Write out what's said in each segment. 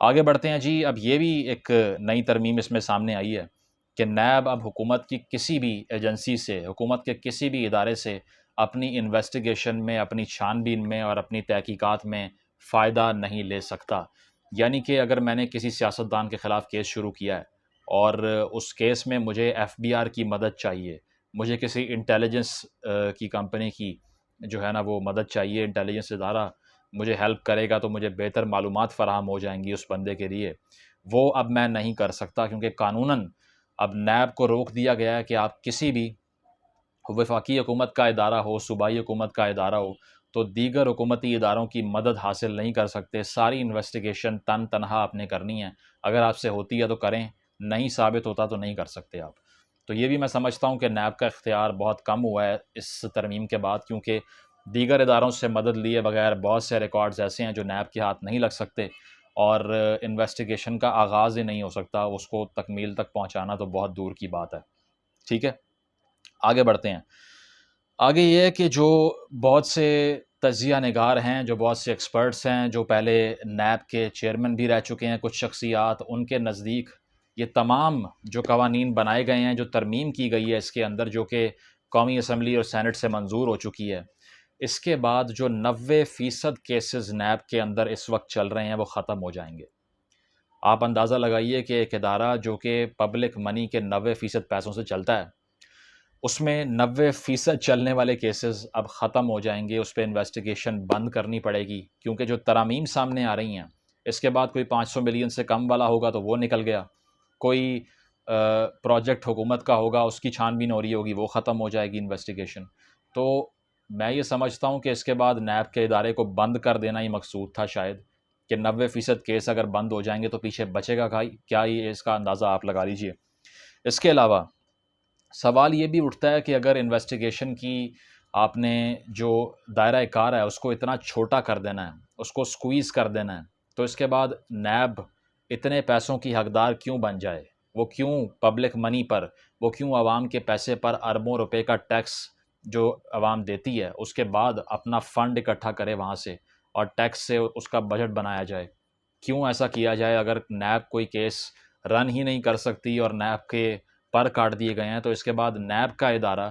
آگے بڑھتے ہیں جی. اب یہ بھی ایک نئی ترمیم اس میں سامنے آئی ہے کہ نیب اب حکومت کی کسی بھی ایجنسی سے، حکومت کے کسی بھی ادارے سے اپنی انویسٹیگیشن میں، اپنی چھان بین میں اور اپنی تحقیقات میں فائدہ نہیں لے سکتا. یعنی کہ اگر میں نے کسی سیاستدان کے خلاف کیس شروع کیا ہے اور اس کیس میں مجھے ایف بی آر کی مدد چاہیے، مجھے کسی انٹیلیجنس کی کمپنی کی جو ہے نا وہ مدد چاہیے، انٹیلیجنس ادارہ مجھے ہیلپ کرے گا تو مجھے بہتر معلومات فراہم ہو جائیں گی اس بندے کے لیے، وہ اب میں نہیں کر سکتا، کیونکہ قانوناً اب نیب کو روک دیا گیا ہے کہ آپ کسی بھی وفاقی حکومت کا ادارہ ہو، صوبائی حکومت کا ادارہ ہو، تو دیگر حکومتی اداروں کی مدد حاصل نہیں کر سکتے. ساری انویسٹیگیشن تنہا آپ نے کرنی ہے. اگر آپ سے ہوتی ہے تو کریں، نہیں ثابت ہوتا تو نہیں کر سکتے آپ. تو یہ بھی میں سمجھتا ہوں کہ نیب کا اختیار بہت کم ہوا ہے اس ترمیم کے بعد، کیونکہ دیگر اداروں سے مدد لیے بغیر بہت سے ریکارڈز ایسے ہیں جو نیب کے ہاتھ نہیں لگ سکتے، اور انویسٹیگیشن کا آغاز ہی نہیں ہو سکتا، اس کو تکمیل تک پہنچانا تو بہت دور کی بات ہے. ٹھیک ہے، آگے بڑھتے ہیں. آگے یہ ہے کہ جو بہت سے تجزیہ نگار ہیں، جو بہت سے ایکسپرٹس ہیں، جو پہلے نیب کے چیئرمین بھی رہ چکے ہیں کچھ شخصیات، ان کے نزدیک یہ تمام جو قوانین بنائے گئے ہیں، جو ترمیم کی گئی ہے اس کے اندر، جو کہ قومی اسمبلی اور سینٹ سے منظور ہو چکی ہے، اس کے بعد جو 90% کیسز نیب کے اندر اس وقت چل رہے ہیں وہ ختم ہو جائیں گے. آپ اندازہ لگائیے کہ ایک ادارہ جو کہ پبلک منی کے 90% پیسوں سے چلتا ہے، اس میں 90% چلنے والے کیسز اب ختم ہو جائیں گے، اس پہ انویسٹیگیشن بند کرنی پڑے گی، کیونکہ جو ترامیم سامنے آ رہی ہیں اس کے بعد کوئی 500 ملین سے کم والا ہوگا تو وہ نکل گیا، کوئی پروجیکٹ حکومت کا ہوگا اس کی چھان بین ہو رہی ہوگی، وہ ختم ہو جائے گی انویسٹیگیشن. تو میں یہ سمجھتا ہوں کہ اس کے بعد نیب کے ادارے کو بند کر دینا ہی مقصود تھا شاید، کہ 90% کیس اگر بند ہو جائیں گے تو پیچھے بچے گا کیا، یہ اس کا اندازہ آپ لگا لیجئے. اس کے علاوہ سوال یہ بھی اٹھتا ہے کہ اگر انویسٹیگیشن کی آپ نے جو دائرہ کار ہے اس کو اتنا چھوٹا کر دینا ہے، اس کو سکویز کر دینا ہے، تو اس کے بعد نیب اتنے پیسوں کی حقدار کیوں بن جائے؟ وہ کیوں پبلک منی پر، وہ کیوں عوام کے پیسے پر اربوں روپے کا ٹیکس جو عوام دیتی ہے اس کے بعد اپنا فنڈ اکٹھا کرے وہاں سے اور ٹیکس سے اس کا بجٹ بنایا جائے؟ کیوں ایسا کیا جائے؟ اگر نیب کوئی کیس رن ہی نہیں کر سکتی اور نیب کے پر کاٹ دیے گئے ہیں، تو اس کے بعد نیب کا ادارہ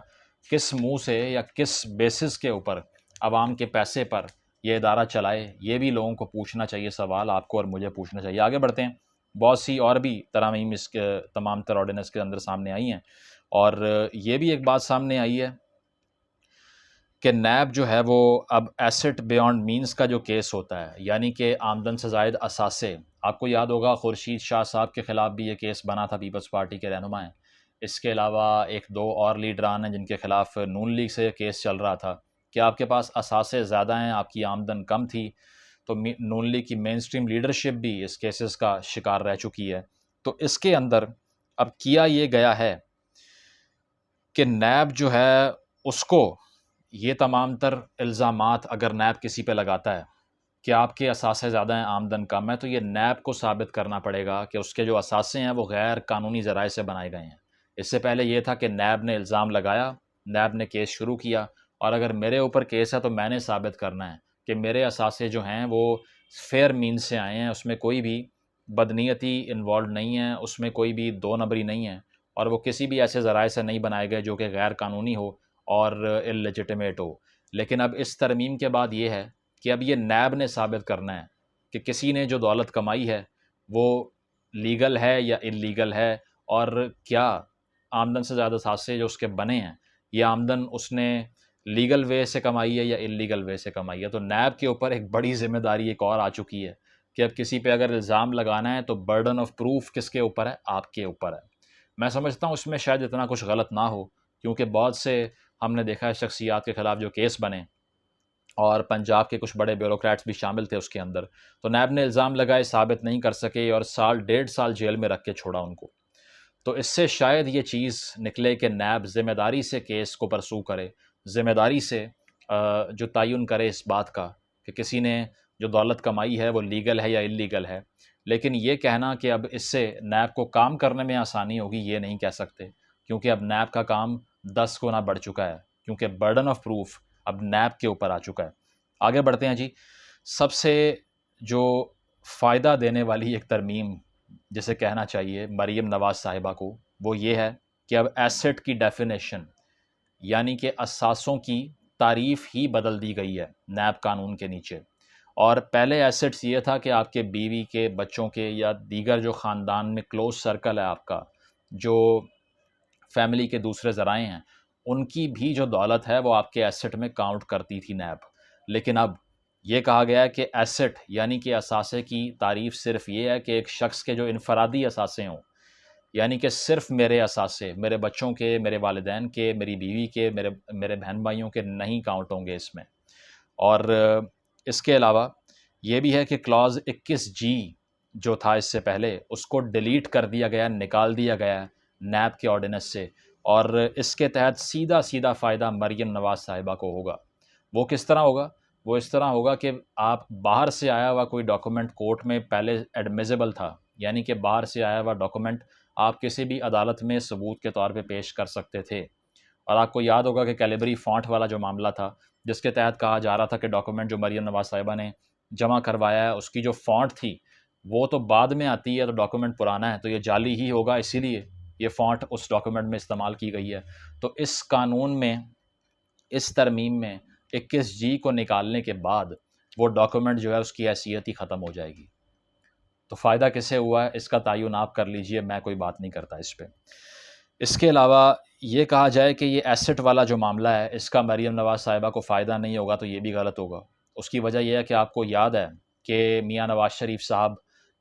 کس منہ سے یا کس بیسس کے اوپر عوام کے پیسے پر یہ ادارہ چلائے؟ یہ بھی لوگوں کو پوچھنا چاہیے، سوال آپ کو اور مجھے پوچھنا چاہیے. آگے بڑھتے ہیں. بہت سی اور بھی ترامیم اس کے تمام تر آرڈیننس کے اندر سامنے آئی ہیں، اور یہ بھی ایک بات سامنے آئی ہے کہ نیب جو ہے وہ اب ایسٹ بیانڈ مینز کا جو کیس ہوتا ہے، یعنی کہ آمدن سے زائد اثاثے، آپ کو یاد ہوگا خورشید شاہ صاحب کے خلاف بھی یہ کیس بنا تھا، پیپلز پارٹی کے رہنما ہیں. اس کے علاوہ ایک دو اور لیڈران ہیں جن کے خلاف نون لیگ سے کیس چل رہا تھا کہ آپ کے پاس اثاثے زیادہ ہیں، آپ کی آمدن کم تھی. تو نون لیگ کی مین سٹریم لیڈرشپ بھی اس کیسز کا شکار رہ چکی ہے. تو اس کے اندر اب کیا یہ گیا ہے کہ نیب جو ہے اس کو یہ تمام تر الزامات اگر نیب کسی پہ لگاتا ہے کہ آپ کے اثاثے زیادہ ہیں، آمدن کم ہے، تو یہ نیب کو ثابت کرنا پڑے گا کہ اس کے جو اثاثے ہیں وہ غیر قانونی ذرائع سے بنائے گئے ہیں. اس سے پہلے یہ تھا کہ نیب نے الزام لگایا، نیب نے کیس شروع کیا، اور اگر میرے اوپر کیس ہے تو میں نے ثابت کرنا ہے کہ میرے اثاثے جو ہیں وہ فیئر مینز سے آئے ہیں، اس میں کوئی بھی بدنیتی انوالوڈ نہیں ہے، اس میں کوئی بھی دو نمبری نہیں ہے، اور وہ کسی بھی ایسے ذرائع سے نہیں بنائے گئے جو کہ غیر قانونی ہو اور اللیجیٹمیٹ ہو. لیکن اب اس ترمیم کے بعد یہ ہے کہ اب یہ نیب نے ثابت کرنا ہے کہ کسی نے جو دولت کمائی ہے وہ لیگل ہے یا انلیگل ہے، اور کیا آمدن سے زیادہ اثاثے جو اس کے بنے ہیں یہ آمدن اس نے لیگل وے سے کمائی ہے یا انلیگل وے سے کمائی ہے. تو نیب کے اوپر ایک بڑی ذمہ داری ایک اور آ چکی ہے کہ اب کسی پہ اگر الزام لگانا ہے تو برڈن آف پروف کس کے اوپر ہے؟ آپ کے اوپر ہے. میں سمجھتا ہوں اس میں شاید اتنا کچھ غلط نہ ہو، کیونکہ بہت سے ہم نے دیکھا ہے شخصیات کے خلاف جو کیس بنے، اور پنجاب کے کچھ بڑے بیوروکریٹس بھی شامل تھے اس کے اندر، تو نیب نے الزام لگائے، ثابت نہیں کر سکے، اور سال 1.5 سال جیل میں رکھ کے چھوڑا ان کو. تو اس سے شاید یہ چیز نکلے کہ نیب ذمہ داری سے کیس کو پرسو کرے، ذمہ داری سے جو تعین کرے اس بات کا کہ کسی نے جو دولت کمائی ہے وہ لیگل ہے یا انلیگل ہے. لیکن یہ کہنا کہ اب اس سے نیب کو کام کرنے میں آسانی ہوگی، یہ نہیں کہہ سکتے، کیونکہ اب نیب کا کام 10 گنا بڑھ چکا ہے، کیونکہ برڈن آف پروف اب نیب کے اوپر آ چکا ہے. آگے بڑھتے ہیں جی. سب سے جو فائدہ دینے والی ایک ترمیم جسے کہنا چاہیے مریم نواز صاحبہ کو، وہ یہ ہے کہ اب ایسٹ کی ڈیفینیشن یعنی کہ اثاثوں کی تعریف ہی بدل دی گئی ہے نیب قانون کے نیچے۔ اور پہلے ایسٹس یہ تھا کہ آپ کے بیوی کے، بچوں کے، یا دیگر جو خاندان میں کلوز سرکل ہے آپ کا، جو فیملی کے دوسرے ذرائع ہیں، ان کی بھی جو دولت ہے وہ آپ کے ایسٹ میں کاؤنٹ کرتی تھی نیب۔ لیکن اب یہ کہا گیا ہے کہ ایسٹ یعنی کہ اثاثے کی تعریف صرف یہ ہے کہ ایک شخص کے جو انفرادی اثاثے ہوں، یعنی کہ صرف میرے اثاثے، میرے بچوں کے، میرے والدین کے، میری بیوی کے، میرے بہن بھائیوں کے نہیں کاؤنٹ ہوں گے اس میں۔ اور اس کے علاوہ یہ بھی ہے کہ کلاز 21G جو تھا اس سے پہلے، اس کو ڈیلیٹ کر دیا گیا، نکال دیا گیا نیب کے آرڈیننس سے، اور اس کے تحت سیدھا فائدہ مریم نواز صاحبہ کو ہوگا۔ وہ کس طرح ہوگا؟ وہ اس طرح ہوگا کہ آپ باہر سے آیا ہوا کوئی ڈاکومنٹ کورٹ میں پہلے ایڈمیزیبل تھا، یعنی کہ باہر سے آیا ہوا ڈاکومنٹ آپ کسی بھی عدالت میں ثبوت کے طور پہ پیش کر سکتے تھے۔ اور آپ کو یاد ہوگا کہ کیلیبری فونٹ والا جو معاملہ تھا، جس کے تحت کہا جا رہا تھا کہ ڈاکومنٹ جو مریم نواز صاحبہ نے جمع کروایا ہے اس کی جو فونٹ تھی وہ تو بعد میں آتی ہے، تو ڈاکومنٹ پرانا ہے تو یہ جعلی ہی ہوگا، اسی لیے یہ فونٹ اس ڈاکومنٹ میں استعمال کی گئی ہے۔ تو اس قانون میں، اس ترمیم میں 21G کو نکالنے کے بعد وہ ڈاکومنٹ جو ہے اس کی حیثیت ہی ختم ہو جائے گی۔ تو فائدہ کسے ہوا ہے اس کا تعین آپ کر لیجئے، میں کوئی بات نہیں کرتا اس پہ۔ اس کے علاوہ یہ کہا جائے کہ یہ ایسٹ والا جو معاملہ ہے اس کا مریم نواز صاحبہ کو فائدہ نہیں ہوگا، تو یہ بھی غلط ہوگا۔ اس کی وجہ یہ ہے کہ آپ کو یاد ہے کہ میاں نواز شریف صاحب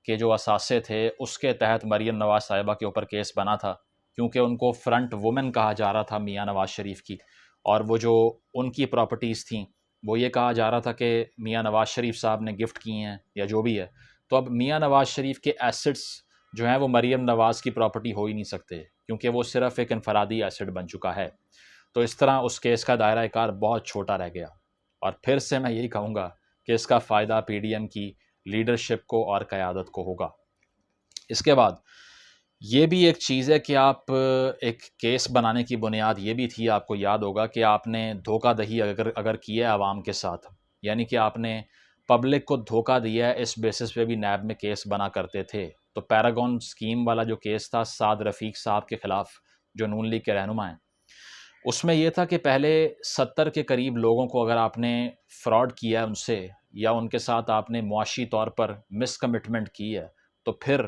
کے جو اثاثے تھے اس کے تحت مریم نواز صاحبہ کے اوپر کیس بنا تھا، کیونکہ ان کو فرنٹ وومن کہا جا رہا تھا میاں نواز شریف کی، اور وہ جو ان کی پراپرٹیز تھیں وہ یہ کہا جا رہا تھا کہ میاں نواز شریف صاحب نے گفٹ کی ہیں یا جو بھی ہے۔ تو اب میاں نواز شریف کے ایسٹس جو ہیں وہ مریم نواز کی پراپرٹی ہو ہی نہیں سکتے، کیونکہ وہ صرف ایک انفرادی ایسٹ بن چکا ہے۔ تو اس طرح اس کیس کا دائرہ کار بہت چھوٹا رہ گیا، اور پھر سے میں یہی کہوں گا کہ اس کا فائدہ PDM کی لیڈرشپ کو اور قیادت کو ہوگا۔ اس کے بعد یہ بھی ایک چیز ہے کہ آپ ایک کیس بنانے کی بنیاد یہ بھی تھی، آپ کو یاد ہوگا کہ آپ نے دھوکہ دہی اگر کی ہے عوام کے ساتھ، یعنی کہ آپ نے پبلک کو دھوکہ دیا ہے، اس بیسس پہ بھی نیب میں کیس بنا کرتے تھے۔ تو پیراگون سکیم والا جو کیس تھا سعد رفیق صاحب کے خلاف، جو نون لیگ کے رہنما ہیں، اس میں یہ تھا کہ پہلے 70 کے قریب لوگوں کو اگر آپ نے فراڈ کیا ہے ان سے، یا ان کے ساتھ آپ نے معاشی طور پر مس کمٹمنٹ کی ہے، تو پھر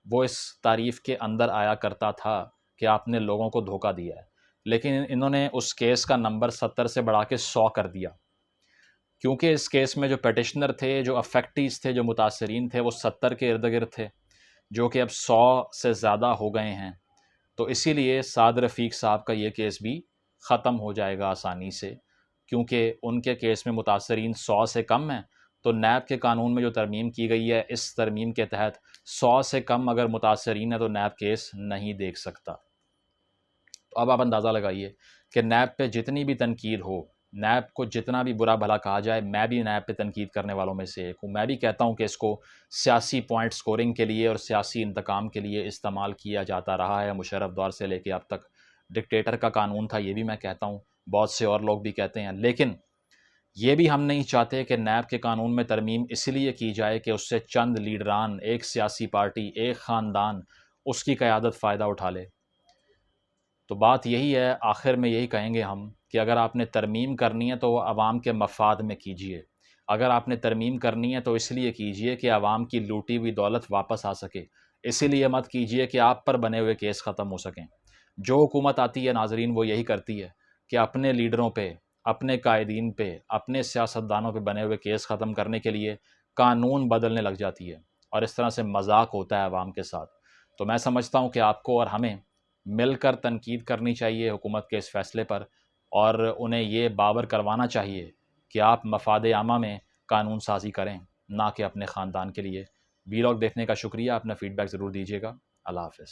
وہ اس تعریف کے اندر آیا کرتا تھا کہ آپ نے لوگوں کو دھوکہ دیا ہے۔ لیکن انہوں نے اس کیس کا نمبر 70 سے بڑھا کے 100 کر دیا، کیونکہ اس کیس میں جو پیٹیشنر تھے، جو افیکٹیز تھے، جو متاثرین تھے، وہ 70 کے ارد گرد تھے، جو کہ اب 100 سے زیادہ ہو گئے ہیں۔ تو اسی لیے سعد رفیق صاحب کا یہ کیس بھی ختم ہو جائے گا آسانی سے، کیونکہ ان کے کیس میں متاثرین 100 سے کم ہیں۔ تو نیب کے قانون میں جو ترمیم کی گئی ہے، اس ترمیم کے تحت 100 سے کم اگر متاثرین ہیں تو نیب کیس نہیں دیکھ سکتا۔ تو اب آپ اندازہ لگائیے کہ نیب پہ جتنی بھی تنقید ہو، نیب کو جتنا بھی برا بھلا کہا جائے، میں بھی نیب پہ تنقید کرنے والوں میں سے ایک ہوں۔ میں بھی کہتا ہوں کہ اس کو سیاسی پوائنٹ سکورنگ کے لیے اور سیاسی انتقام کے لیے استعمال کیا جاتا رہا ہے، مشرف دور سے لے کے اب تک۔ ڈکٹیٹر کا قانون تھا، یہ بھی میں کہتا ہوں، بہت سے اور لوگ بھی کہتے ہیں۔ لیکن یہ بھی ہم نہیں چاہتے کہ نیب کے قانون میں ترمیم اس لیے کی جائے کہ اس سے چند لیڈران، ایک سیاسی پارٹی، ایک خاندان اس کی قیادت فائدہ اٹھا لے۔ تو بات یہی ہے، آخر میں یہی کہیں گے ہم کہ اگر آپ نے ترمیم کرنی ہے تو وہ عوام کے مفاد میں کیجیے۔ اگر آپ نے ترمیم کرنی ہے تو اس لیے کیجیے کہ عوام کی لوٹی ہوئی دولت واپس آ سکے، اسی لیے مت کیجیے کہ آپ پر بنے ہوئے کیس ختم ہو سکیں۔ جو حکومت آتی ہے ناظرین وہ یہی کرتی ہے کہ اپنے لیڈروں پہ، اپنے قائدین پہ، اپنے سیاستدانوں پہ بنے ہوئے کیس ختم کرنے کے لیے قانون بدلنے لگ جاتی ہے، اور اس طرح سے مذاق ہوتا ہے عوام کے ساتھ۔ تو میں سمجھتا ہوں کہ آپ کو اور ہمیں مل کر تنقید کرنی چاہیے حکومت کے اس فیصلے پر، اور انہیں یہ باور کروانا چاہیے کہ آپ مفاد عامہ میں قانون سازی کریں، نہ کہ اپنے خاندان کے لیے۔ ویلاگ دیکھنے کا شکریہ، اپنا فیڈ بیک ضرور دیجیے گا۔ اللہ حافظ۔